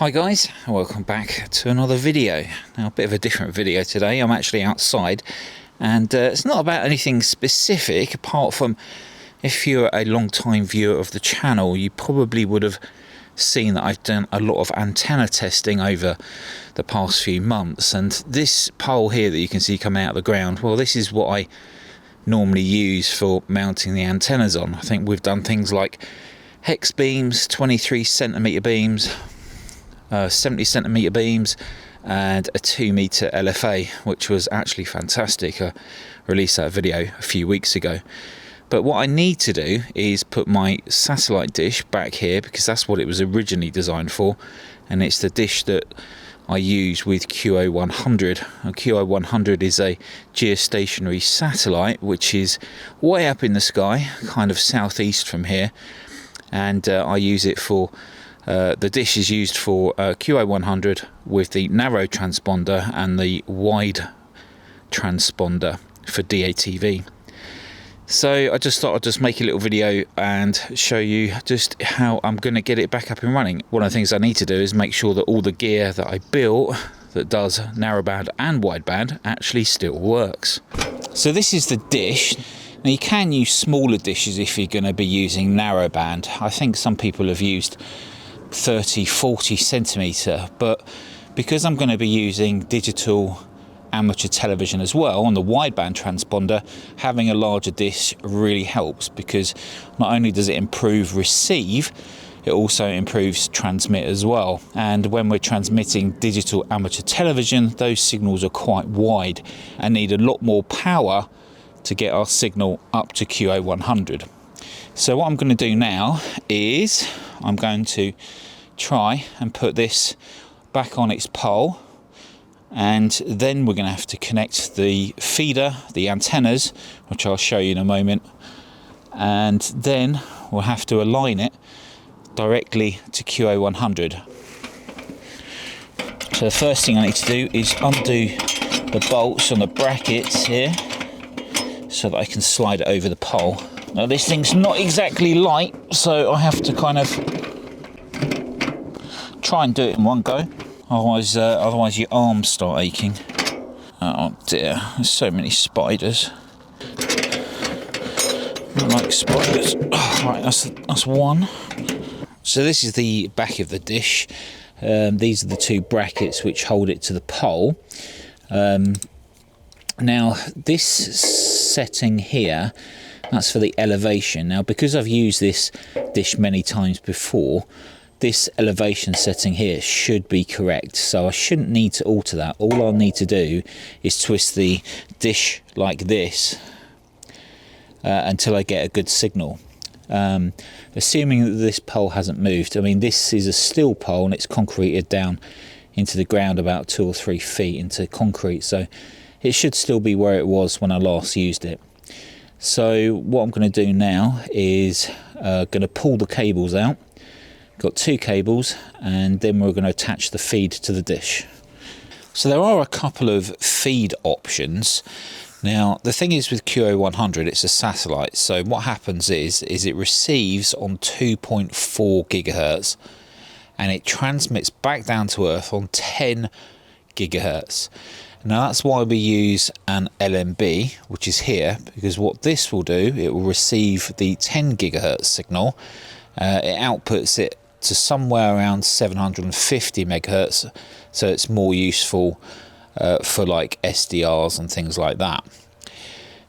Hi guys, welcome back to another video. Now a bit of a different video today. I'm actually outside and it's not about anything specific apart from, if you're a long time viewer of the channel, you probably would have seen that I've done a lot of antenna testing over the past few months, and this pole here that you can see come out of the ground, well, this is what I normally use for mounting the antennas on. I think we've done things like hex beams, 23cm beams, 70cm beams, and a 2m LFA, which was actually fantastic. I released that video a few weeks ago. But what I need to do is put my satellite dish back here, because that's what it was originally designed for, and it's the dish that I use with QO-100. QO-100 is a geostationary satellite which is way up in the sky, kind of southeast from here, and I use it for the dish is used for QO-100 with the narrow transponder and the wide transponder for DATV. So I just thought I'd just make a little video and show you just how I'm going to get it back up and running. One of the things I need to do is make sure that all the gear that I built that does narrowband and wideband actually still works. So this is the dish. Now you can use smaller dishes if you're going to be using narrowband. I think some people have used 30-40 centimeter, but because I'm going to be using digital amateur television as well on the wideband transponder, having a larger dish really helps, because not only does it improve receive, it also improves transmit as well. And when we're transmitting digital amateur television, those signals are quite wide and need a lot more power to get our signal up to QO-100. So what I'm going to do now is I'm going to try and put this back on its pole, and then we're going to have to connect the feeder, the antennas, which I'll show you in a moment, and then we'll have to align it directly to QO-100. So the first thing I need to do is undo the bolts on the brackets here so that I can slide it over the pole. Now this thing's not exactly light, so I have to kind of try and do it in one go. Otherwise your arms start aching. Oh dear, there's so many spiders. I don't like spiders. Right, that's one. So this is the back of the dish. These are the two brackets which hold it to the pole. Now this setting here, that's for the elevation. Now because I've used this dish many times before, this elevation setting here should be correct, so I shouldn't need to alter that. All I'll need to do is twist the dish like this until I get a good signal. Assuming that this pole hasn't moved. I mean, this is a steel pole and it's concreted down into the ground about 2 or 3 feet into concrete, so it should still be where it was when I last used it. So what I'm going to do now is going to pull the cables out. Got 2 cables, and then we're going to attach the feed to the dish. So there are a couple of feed options. Now the thing is with QO-100, it's a satellite, so what happens is it receives on 2.4 gigahertz and it transmits back down to Earth on 10 gigahertz. Now that's why we use an LNB, which is here, because what this will do, it will receive the 10 gigahertz signal, it outputs it to somewhere around 750 megahertz, so it's more useful for like SDRs and things like that.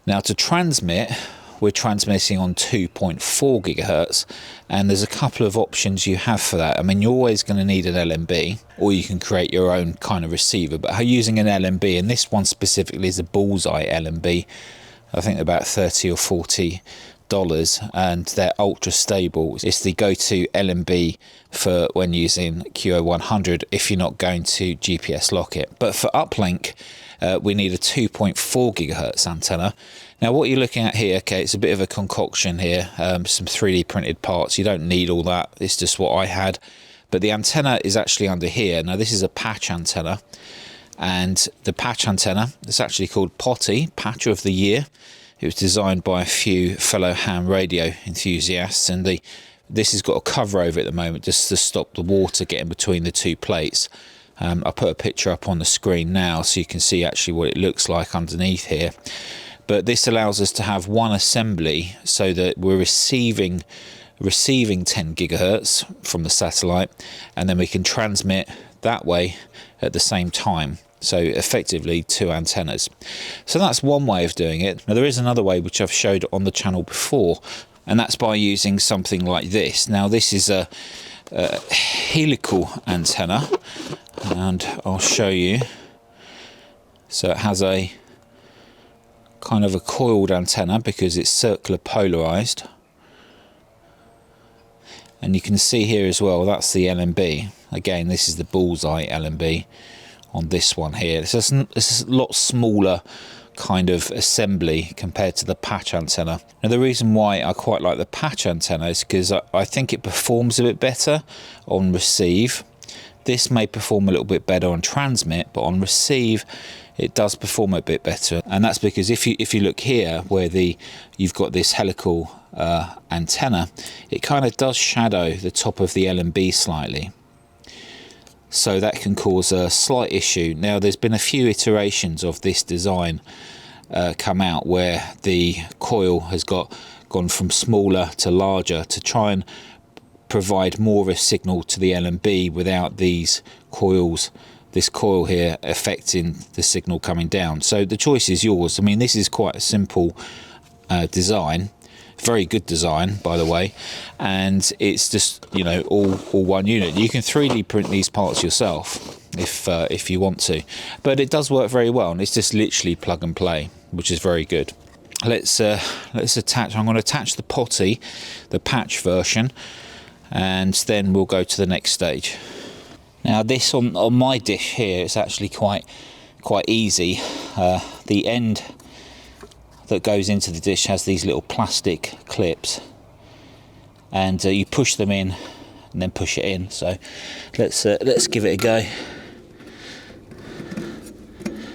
Now to transmit, we're transmitting on 2.4 gigahertz, and there's a couple of options you have for that. I mean, you're always going to need an LNB, or you can create your own kind of receiver, but using an LNB, and this one specifically is a Bullseye LNB, I think about 30 or 40 dollars, and they're ultra stable. It's the go-to LNB for when using QO-100 if you're not going to GPS lock it. But for uplink, we need a 2.4 gigahertz antenna. Now what you're looking at here, okay, it's a bit of a concoction here, some 3D printed parts. You don't need all that, it's just what I had. But the antenna is actually under here. Now this is a patch antenna, and the patch antenna is actually called Potty, Patch of the Year. It was designed by a few fellow ham radio enthusiasts, and the This has got a cover over it at the moment just to stop the water getting between the two plates. I'll put a picture up on the screen now so you can see actually what it looks like underneath here. But this allows us to have one assembly so that we're receiving 10 gigahertz from the satellite, and then we can transmit that way at the same time. So effectively 2 antennas. So that's one way of doing it. Now there is another way which I've showed on the channel before, and that's by using something like this. Now this is a helical antenna, and I'll show you. So it has a kind of a coiled antenna because it's circular polarized, and you can see here as well, that's the LNB. Again, this is the Bullseye LNB on this one here. It's a lot smaller kind of assembly compared to the patch antenna. Now the reason why I quite like the patch antenna is because I think it performs a bit better on receive. This may perform a little bit better on transmit, but on receive it does perform a bit better. And that's because if you look here where you've got this helical antenna, it kind of does shadow the top of the LNB slightly. So that can cause a slight issue. Now there's been a few iterations of this design come out where the coil has gone from smaller to larger to try and provide more of a signal to the LNB without this coil here affecting the signal coming down. So the choice is yours. I mean, this is quite a simple design. Very good design, by the way, and it's just, you know, all one unit. You can 3D print these parts yourself if you want to, but it does work very well, and it's just literally plug and play, which is very good. Let's attach. I'm going to attach the potty, the patch version, and then we'll go to the next stage. Now this on my dish here, it's actually quite easy. The end that goes into the dish has these little plastic clips, and you push them in and then push it in. So let's give it a go,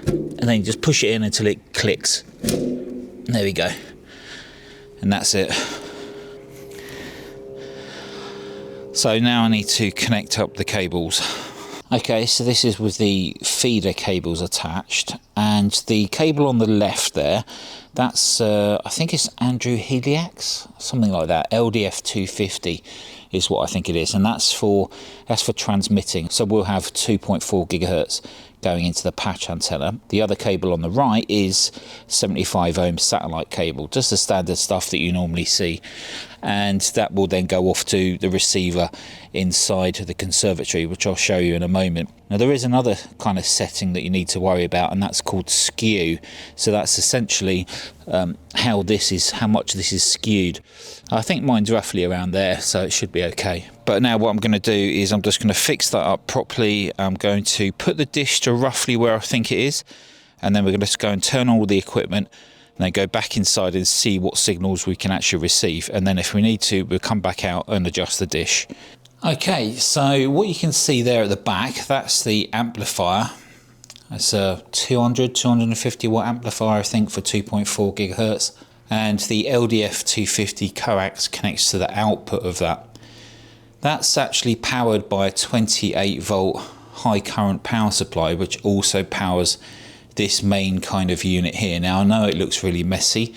and then you just push it in until it clicks. There we go, and that's it. So now I need to connect up the cables. Okay, so this is with the feeder cables attached, and the cable on the left there, that's I think it's Andrew Heliak's, something like that. LDF 250 is what I think it is, and that's for transmitting. So we'll have 2.4 gigahertz going into the patch antenna. The other cable on the right is 75 ohm satellite cable, just the standard stuff that you normally see, and that will then go off to the receiver inside the conservatory, which I'll show you in a moment. Now there is another kind of setting that you need to worry about, and that's called skew. So that's essentially how much this is skewed. I think mine's roughly around there, so it should be okay. But now what I'm going to do is I'm just going to fix that up properly. I'm going to put the dish to roughly where I think it is, and then we're going to just go and turn on all the equipment, and then go back inside and see what signals we can actually receive, and then if we need to, we'll come back out and adjust the dish. Okay, so what you can see there at the back, that's the amplifier. It's a 250 watt amplifier, I think, for 2.4 gigahertz, and the LDF 250 coax connects to the output of that. That's actually powered by a 28 volt high current power supply, which also powers this main kind of unit here. Now I know it looks really messy.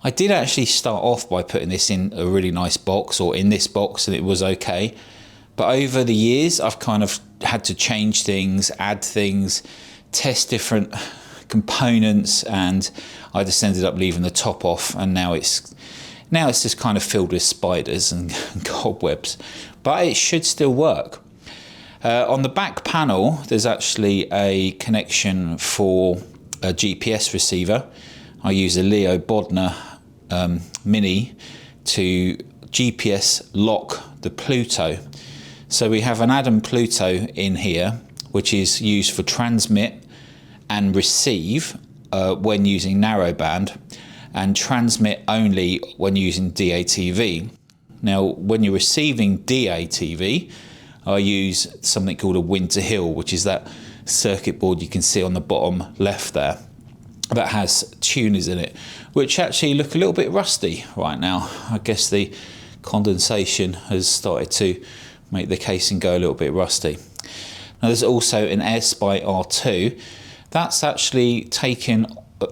I did actually start off by putting this in a really nice box, or in this box, and it was okay. But over the years, I've kind of had to change things, add things, test different components, and I just ended up leaving the top off, and now it's just kind of filled with spiders and cobwebs. But it should still work. On the back panel, there's actually a connection for a GPS receiver. I use a Leo Bodner Mini to GPS lock the Pluto. So we have an Adam Pluto in here, which is used for transmit and receive when using narrowband, and transmit only when using DATV. Now, when you're receiving DATV, I use something called a Winter Hill, which is that circuit board you can see on the bottom left there, that has tuners in it, which actually look a little bit rusty right now. I guess the condensation has started to make the casing go a little bit rusty. Now there's also an AirSpy R2. That's actually taken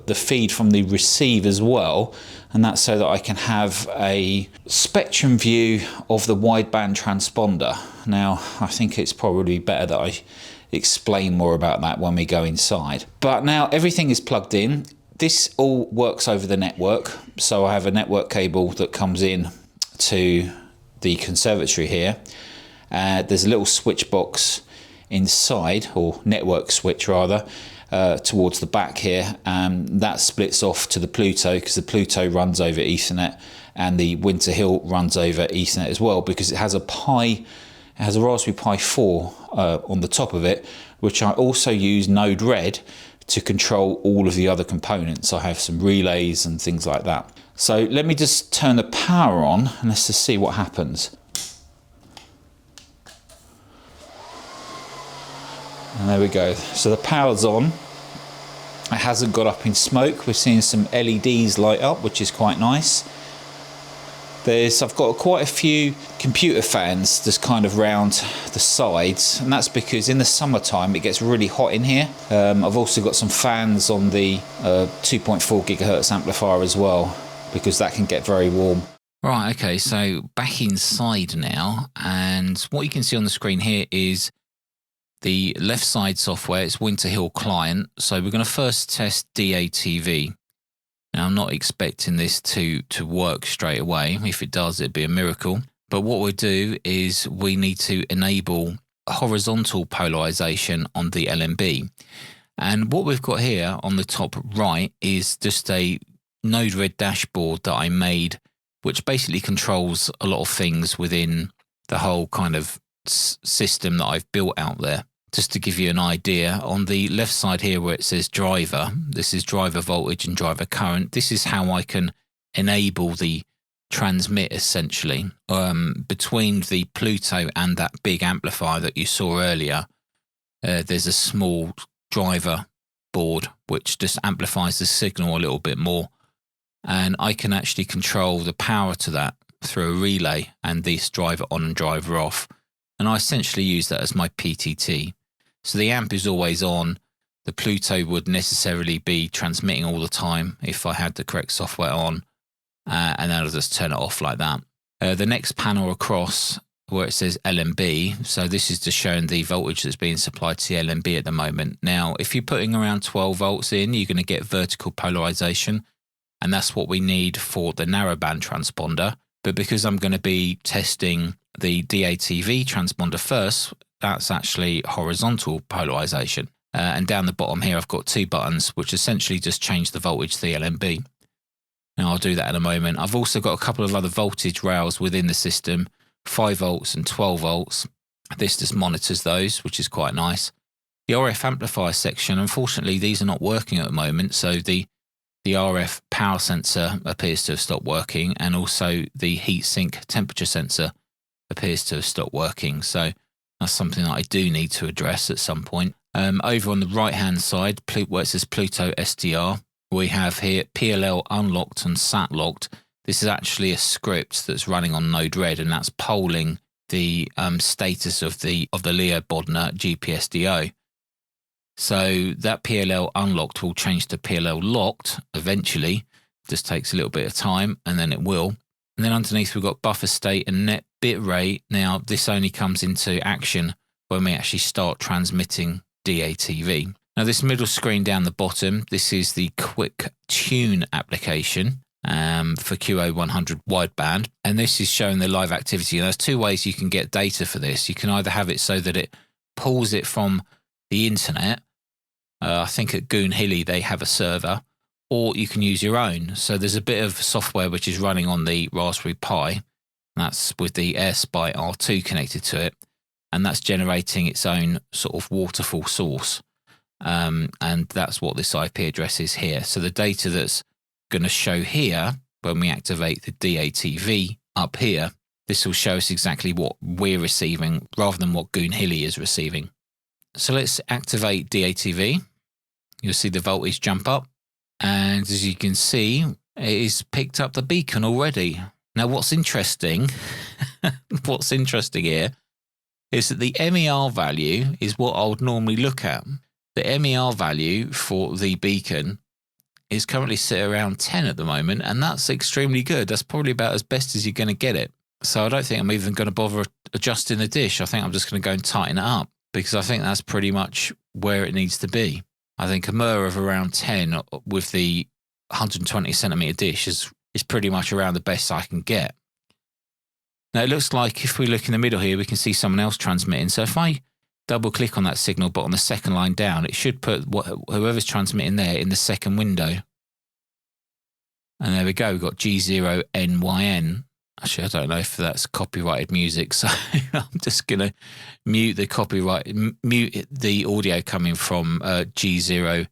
the feed from the receive as well, and that's so that I can have a spectrum view of the wideband transponder. Now I think it's probably better that I explain more about that when we go inside. But now everything is plugged in. This all works over the network, so I have a network cable that comes in to the conservatory here. There's a little switch box inside, or network switch rather, towards the back here. That splits off to the Pluto, because the Pluto runs over Ethernet and the Winter Hill runs over Ethernet as well, because it has a Raspberry Pi 4 on the top of it, which I also use Node Red to control all of the other components. I have some relays and things like that. So let me just turn the power on and let's just see what happens. And there we go. So the power's on. It hasn't got up in smoke. We're seeing some LEDs light up, which is quite nice. I've got quite a few computer fans just kind of round the sides, and that's because in the summertime it gets really hot in here. I've also got some fans on the 2.4 gigahertz amplifier as well, because that can get very warm. Right, okay, so back inside now, and what you can see on the screen here is the left side software. It's Winter Hill client. So we're going to first test DATV. Now, I'm not expecting this to work straight away. If it does, it'd be a miracle. But what we'll do is we need to enable horizontal polarization on the LNB. And what we've got here on the top right is just a Node Red dashboard that I made, which basically controls a lot of things within the whole kind of system that I've built out there. Just to give you an idea, on the left side here where it says driver, this is driver voltage and driver current. This is how I can enable the transmit essentially. Between the Pluto and that big amplifier that you saw earlier, there's a small driver board which just amplifies the signal a little bit more, and I can actually control the power to that through a relay and this driver on and driver off. And I essentially use that as my PTT. So the amp is always on. The Pluto would necessarily be transmitting all the time if I had the correct software on. And then I'll just turn it off like that. The next panel across where it says LNB, so this is just showing the voltage that's being supplied to the LNB at the moment. Now, if you're putting around 12 volts in, you're going to get vertical polarization. And that's what we need for the narrowband transponder. But because I'm going to be testing the DATV transponder first, that's actually horizontal polarization. And down the bottom here, I've got two buttons, which essentially just change the voltage to the LNB. Now, I'll do that in a moment. I've also got a couple of other voltage rails within the system, 5 volts and 12 volts. This just monitors those, which is quite nice. The RF amplifier section, unfortunately, these are not working at the moment. So the RF power sensor appears to have stopped working, and also the heatsink temperature sensor appears to have stopped working. So that's something that I do need to address at some point. Over on the right-hand side, where it says Pluto SDR, we have here PLL unlocked and sat locked. This is actually a script that's running on Node Red, and that's polling the status of the Leo Bodner GPSDO. So that PLL unlocked will change to PLL locked eventually. Just takes a little bit of time, and then it will. And then underneath we've got buffer state and net bit rate. Now this only comes into action when we actually start transmitting DATV. Now this middle screen down the bottom, this is the quick tune application for QO-100 wideband. And this is showing the live activity. And there's two ways you can get data for this. You can either have it so that it pulls it from the internet. I think at Goonhilly they have a server, or you can use your own. So there's a bit of software which is running on the Raspberry Pi. That's with the AirSpy R2 connected to it, and that's generating its own sort of waterfall source. And that's what this IP address is here. So the data that's going to show here when we activate the DATV up here, this will show us exactly what we're receiving rather than what Goonhilly is receiving. So let's activate DATV. You'll see the voltage jump up. And as you can see, it has picked up the beacon already. Now, what's interesting, here is that the MER value is what I would normally look at. The MER value for the beacon is currently sit around 10 at the moment, and that's extremely good. That's probably about as best as you're going to get it. So I don't think I'm even going to bother adjusting the dish. I think I'm just going to go and tighten it up, because I think that's pretty much where it needs to be. I think a MER of around 10 with the 120 centimeter dish is pretty much around the best I can get. Now it looks like if we look in the middle here, we can see someone else transmitting. So if I double click on that signal, but on the second line down, it should put whoever's transmitting there in the second window. And there we go. We've got G0NYN. Actually, I don't know if that's copyrighted music, so I'm just going to mute the audio coming from G0NYM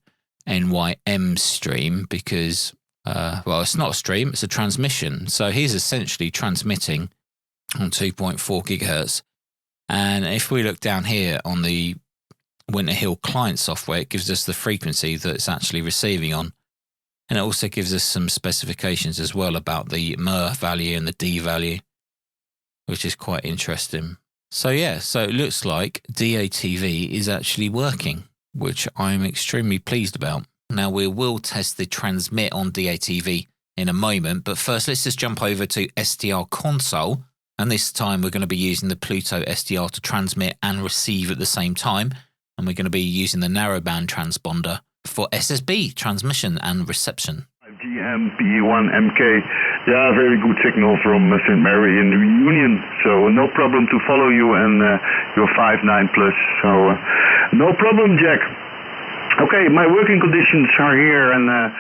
stream, because, well, it's not a stream, it's a transmission. So he's essentially transmitting on 2.4 gigahertz. And if we look down here on the Winter Hill client software, it gives us the frequency that it's actually receiving on. And it also gives us some specifications as well about the MER value and the D value, which is quite interesting. So yeah, so it looks like DATV is actually working, which I'm extremely pleased about. Now we will test the transmit on DATV in a moment, but first let's just jump over to SDR Console. And this time we're going to be using the Pluto SDR to transmit and receive at the same time. And we're going to be using the narrowband transponder for SSB transmission and reception. GMP1MK, yeah, very good signal from St. Mary in the Union, so no problem to follow you and your 5.9 plus, so no problem, Jack. Okay, my working conditions are here and...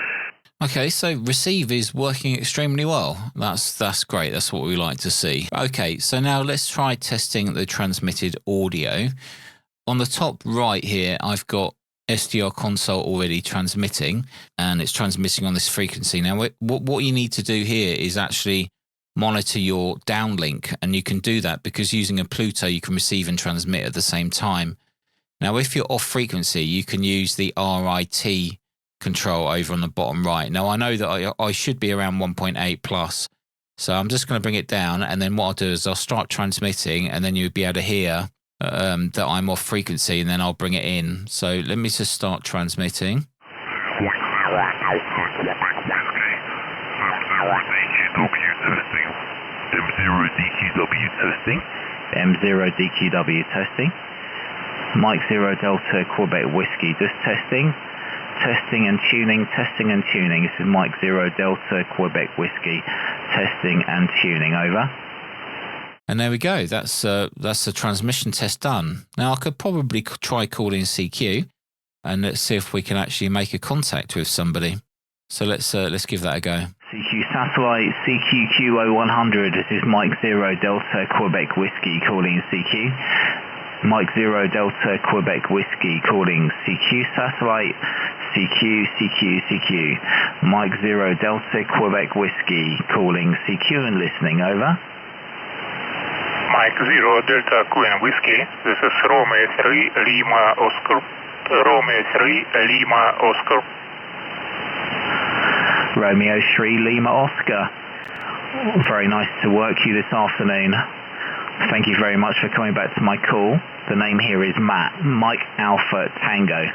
Okay, so receive is working extremely well. That's great. That's what we like to see. Okay, so now let's try testing the transmitted audio. On the top right here, I've got SDR Console already transmitting, and it's transmitting on this frequency. Now, what you need to do here is actually monitor your downlink, and you can do that because using a Pluto, you can receive and transmit at the same time. Now, if you're off frequency, you can use the RIT control over on the bottom right. Now I know that I should be around 1.8 plus, so I'm just going to bring it down, and then what I'll do is I'll start transmitting, and then you'll be able to hear that I'm off frequency, and then I'll bring it in. So let me just start transmitting. M0DQW testing. Mike 0 Delta Quebec Whiskey, just testing. Testing and tuning, testing and tuning. This is Mike 0 Delta Quebec Whiskey, testing and tuning, over. And there we go. That's the transmission test done. Now I could probably try calling CQ, and let's see if we can actually make a contact with somebody. So let's give that a go. CQ satellite, CQ QO-100. This is Mike 0 Delta Quebec Whiskey calling CQ. Mike 0 Delta Quebec Whiskey calling CQ satellite, CQ, CQ, CQ. Mike 0 Delta Quebec Whiskey calling CQ and listening, over. Mike 0 Delta Queen Whiskey, this is Romeo 3 Lima Oscar. Romeo 3 Lima Oscar. Romeo 3 Lima Oscar. Very nice to work you this afternoon. Thank you very much for coming back to my call. The name here is Matt, Mike Alpha Tango.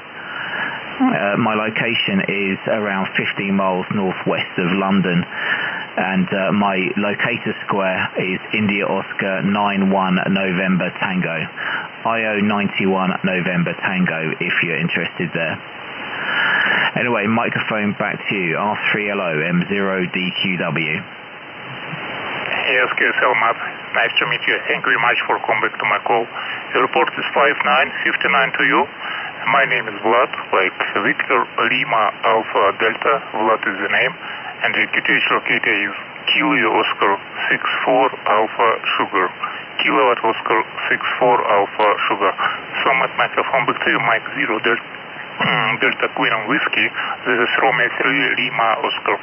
My location is around 15 miles northwest of London, and my locator square is India Oscar 91 November Tango, IO 91 November Tango, if you're interested there. Anyway, microphone back to you, R3LO M0DQW. Yes, QSL Matt. Nice to meet you. Thank you very much for coming back to my call. The report is 5959 to you. My name is Vlad, like Victor Lima Alpha Delta. Vlad is the name. And the QTH locator is Kilo Oscar 64 Alpha Sugar. Kilowatt Oscar 64 Alpha Sugar. So my microphone back to you, Mike 0 Delta Queen Whiskey. This is Romeo 3 Lima Oscar.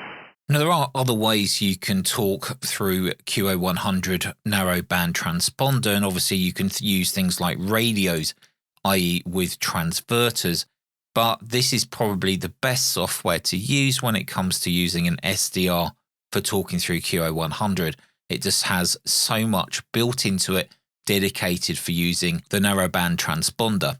Now, there are other ways you can talk through QO-100 narrowband transponder, and obviously you can use things like radios, i.e. with transverters, but this is probably the best software to use when it comes to using an SDR for talking through QO-100. It just has so much built into it, dedicated for using the narrowband transponder.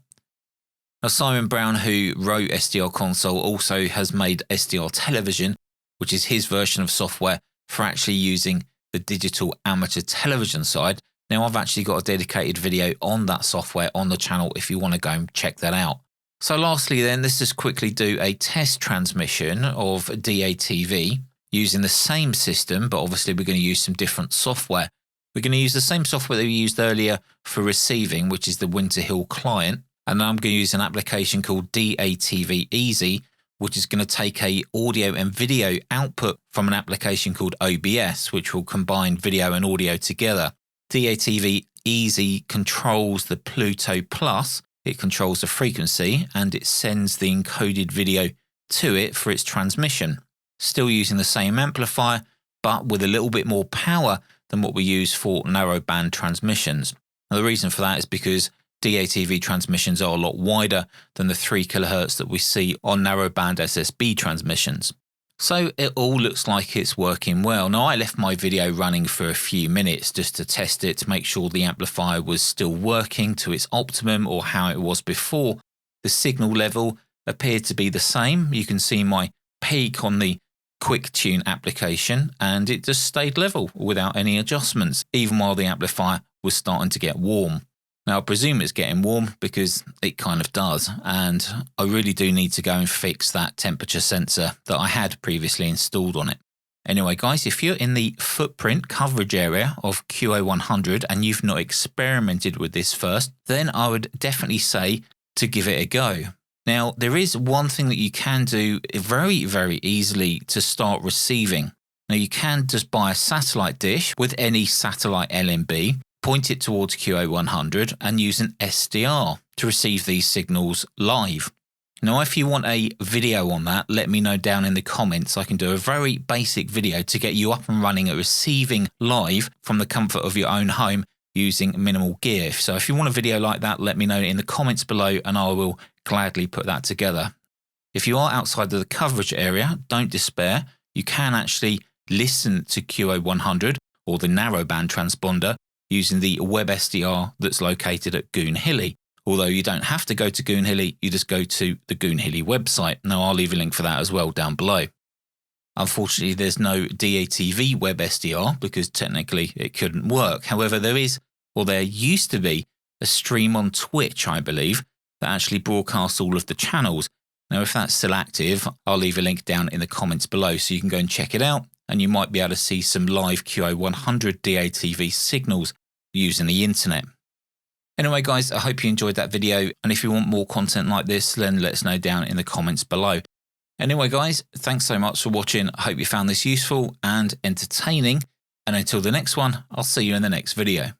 Now, Simon Brown, who wrote SDR Console, also has made SDR Television, which is his version of software for actually using the digital amateur television side. Now, I've actually got a dedicated video on that software on the channel if you want to go and check that out. So lastly then, let's just quickly do a test transmission of DATV using the same system, but obviously we're going to use some different software. We're going to use the same software that we used earlier for receiving, which is the Winter Hill client. And I'm going to use an application called DATV Easy, which is going to take a audio and video output from an application called OBS, which will combine video and audio together. DATV Easy controls the Pluto Plus, it controls the frequency, and it sends the encoded video to it for its transmission. Still using the same amplifier, but with a little bit more power than what we use for narrowband transmissions. Now, the reason for that is because DATV transmissions are a lot wider than the 3 kHz that we see on narrowband SSB transmissions. So it all looks like it's working well. Now, I left my video running for a few minutes just to test it to make sure the amplifier was still working to its optimum or how it was before. The signal level appeared to be the same. You can see my peak on the Quick Tune application, and it just stayed level without any adjustments, even while the amplifier was starting to get warm. Now, I presume it's getting warm because it kind of does, and I really do need to go and fix that temperature sensor that I had previously installed on it. Anyway, guys, if you're in the footprint coverage area of QO-100 and you've not experimented with this first, then I would definitely say to give it a go. Now, there is one thing that you can do very, very easily to start receiving. Now, you can just buy a satellite dish with any satellite LNB, point it towards QO-100 and use an SDR to receive these signals live. Now, if you want a video on that, let me know down in the comments. I can do a very basic video to get you up and running at receiving live from the comfort of your own home using minimal gear. So if you want a video like that, let me know in the comments below and I will gladly put that together. If you are outside of the coverage area, don't despair. You can actually listen to QO-100 or the narrowband transponder using the WebSDR that's located at Goonhilly. Although you don't have to go to Goonhilly, you just go to the Goonhilly website. Now, I'll leave a link for that as well down below. Unfortunately, there's no DATV WebSDR because technically it couldn't work. However, there used to be a stream on Twitch, I believe, that actually broadcasts all of the channels. Now, if that's still active, I'll leave a link down in the comments below so you can go and check it out. And you might be able to see some live QO-100 DATV signals using the internet. Anyway, guys, I hope you enjoyed that video. And if you want more content like this, then let us know down in the comments below. Anyway, guys, thanks so much for watching. I hope you found this useful and entertaining. And until the next one, I'll see you in the next video.